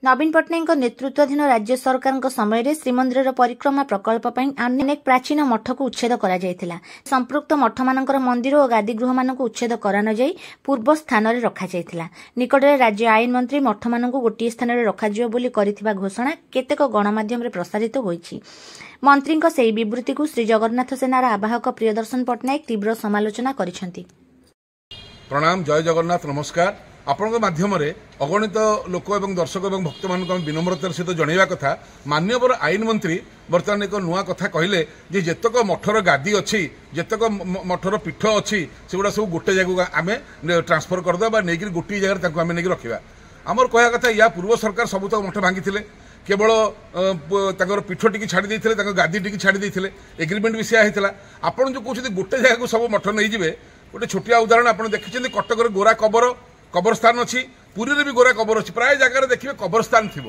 नवीन पट्टनायक नेतृत्वाधीन राज्य सरकार समय श्रीमंदिर परिक्रमा प्रकल्प अनेक प्राचीन मठ को उच्छेद करा जायथिला। संपृक्त मठ मानकर मंदिर और गादीगृह मानक उच्छेद करा न जाई पूर्व स्थान रे रखा जायथिला। निकटरे राज्य आईन मंत्री मठ मानक गोटे स्थान रे रखा जियो बोली करिथिबा घोषणा केतेक गणमाध्यम रे प्रसारित होईछि। मंत्री सेही विवृत्ति को श्री जगन्नाथ सेनार आवाहक प्रियदर्शन पट्टनायक तीव्र समालोचना करिसेंति। प्रणाम, जय जगन्नाथ, नमस्कार। आपण माध्यम अगणित लोक एवं दर्शक एवं भक्त मान विनम्रतार सहित जनइबा कथा माननीय आईन मंत्री बर्तमान एक नुआ कथा कहले जे जेतक मठर गादी अच्छी जेतक मठर पीठ अच्छी सेगुड़ा सब गोटे जगह आम ट्रांसफर करदे नहीं गोटे जगह आम नहीं रखा। आमर कह कथा या पूर्व सरकार सबुत मठ भांगी केवल पीठ टी छाड़ी गादी टी छाड़ी एग्रीमेंट भी सीधा आपड़ जो कहते गोटे जगह को सब मठ नहीं जाए। गोटे छोटिया उदाहरण आप देखिए कटक गोरा कबरस्थान अच्छी, पुरी भी गोरा कबर अच्छी, प्राय जगह देखिए कबरस्थान थी।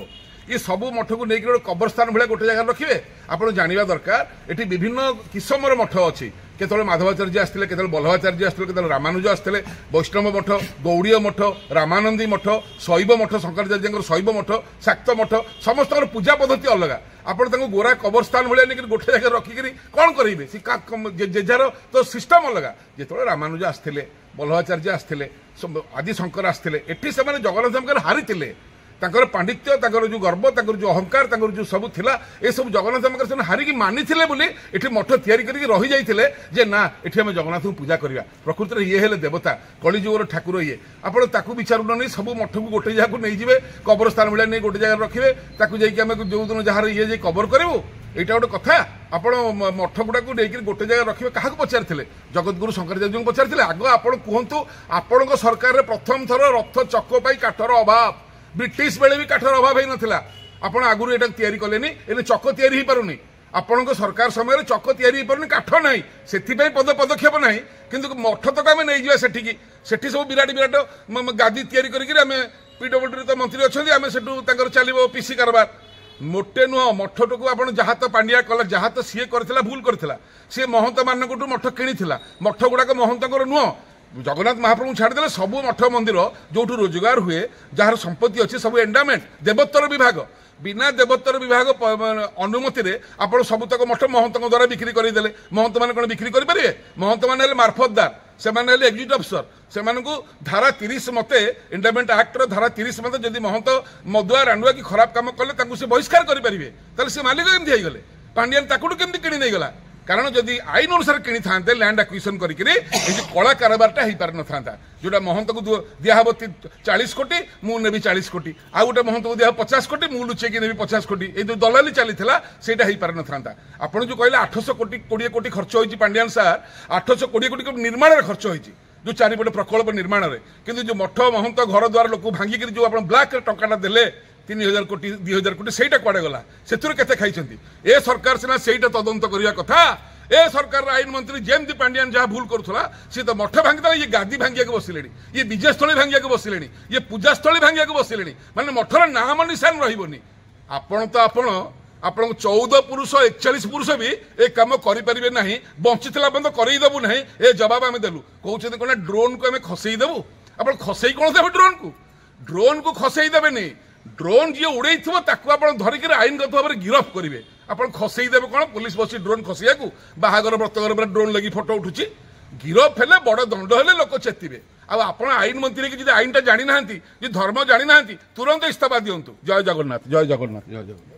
ये सबू मठ को लेकिन गोटे कबरस्थान भाया गोटे जगह रखिए। आपड़ जाना दरकार ये विभिन्न किसमर मठ अच्छी, केतल माधवाचार्य आसते, केतल बल्लभाचार्य आसते, केतल रामानुज आसते, वैष्णव मठ, गौड़ीय मठ, रामानंदी मठ, शैव मठ, शंकराचार्य शैव मठ, शाक्त मठ, समस्त पूजा पद्धति अलग। आपड़ गोरा कबरस्थान भाया नहीं गोटे जगह रखिक कौन करेंगे जेजार तो सिस्टम अलग। जो रामानुज आसते, बल्लभाचार्य आसते, आदि शंकर आसते, एटी से जगन्नाथ हारी पांडित्य जो गर्व जो अहंकार जो सब थिला ए सब जगन्नाथ हारिकी मानी ये मठ तैयारी रही जाते जे ना ये आम जगन्नाथ को पूजा करवा। प्रकृति में ये हेले देवता कलिजुगर ठाकुर ये आप विचार नहीं सब मठ को गोटे जगह को नहीं जाए कबरस्थान भाया नहीं गोटे जगह रखिए जो दिन जहाँ ये कबर करूँ यहाँ गोटे कथा। आप मठ गुड़ा को लेकिन गोटे जगह रखिए क्या पचारे जगतगुरु शंकराचार्य को पचारे आग आप कहतु आपण सरकार प्रथम थर रथ चक काठर अभाव ब्रिटिश बेले भी काठर अभाव होता। आपड़ आगुरी एटा तैयारी कलेनी एने चक तैयारी पारुनी आपण सरकार समय चक तैयारी पारुनी काठ ना से पदक्षेप ना किंतु मठ तक आम नहीं जावा सेठी सब विराट विराट गादी तैयारी करके पीडब्ल्यूडी तो मंत्री अच्छा आम से चलो पीसी कारबार मोटे नुह। मठ को आप जहाँ तो पांड्या कला जहाँ तो सी कर भूल करता सी महंत मानक मठ किणी मठ गुड़ाक महंत नुह। जगन्नाथ महाप्रभु छाड़देले सबू मठ मंदिर जो रोजगार हुए जार संपत्ति अच्छी सब एंडामेंट देवोत्तर विभाग बिना देवोत्तर विभाग अनुमति रे आप सबुतक मठ महंत द्वारा बिक्री करदेले। महंत मान कौन बिक्री करेंगे? महंत मान मार्फतदार से एग्जीक्यूटिव अफिसर से धारा 30 मते एंडामेंट एक्ट धारा 30 मते जदि महंत मदुआ रांडुआ कि खराब कम कले से बहिष्कार करेंगे से मालिक केमती होगले पांडियान ताकू केमती किणी नहीं गला। कारण जदि आईन अनुसार किनी था लैंड एक्विजिशन करके कला कारबारटा हो पार ना जोटा महंत को दिहब 40 कोटी मु नेबी 40 कोटी आ गोटे महंत को दिहब 50 कोटी मु लुचेकी नेबी 50 कोटी ये जो दलाली चली सेटा हो पार ना। आपड़ जो कहले 800 कोटी 20 कोटी खर्च होती पांडियान सार 820 कोटी निर्माण खर्च होती जो चारिपटे प्रकल्प निर्माण में किंतु जो मठ महंत घर द्वार लोक भांगिक जो आप ब्लाक टाटा देले 3000 कोटी 2000 कोटी सेटा कुआडे गला से खाई ए सरकार सीना से तदंत करने कथा। ए सरकार आईन मंत्री जेमती पांडियान जहाँ भूल करूला सी तो मठ भांगी ये गादी भांगिया बसिले ये विजयस्थली भांगिया बसिले ये पूजास्थली भांगिया बसिले माने मठर नाम निशान रही। आपण तो आपण 14 पुरुष 41 पुरुष भी ए कम करें ना बंचीला बंद करदेबू ना ए जवाब आम देलु कहते कौन ड्रोन को आम खसईदेबू आप खसई कौन देवे ड्रोन को खसई देवे नहीं ड्रोन जी उड़े आप धरिक आईनगत भाव में गिरफ करेंगे। आप खसईदेवे कौन पुलिस बसी ड्रोन खसैया बाहागर ब्रतघर ड्रोन लगी फोटो उठुची गिरफ हेले बड़ दंड हेले लोक चेतिबे। आप आईन मंत्री की आईनटा जानी ना धर्म जानी ना तुरंत इस्तीफा दिंतु। जय जगन्नाथ, जय जगन्नाथ, जय जगन्नाथ।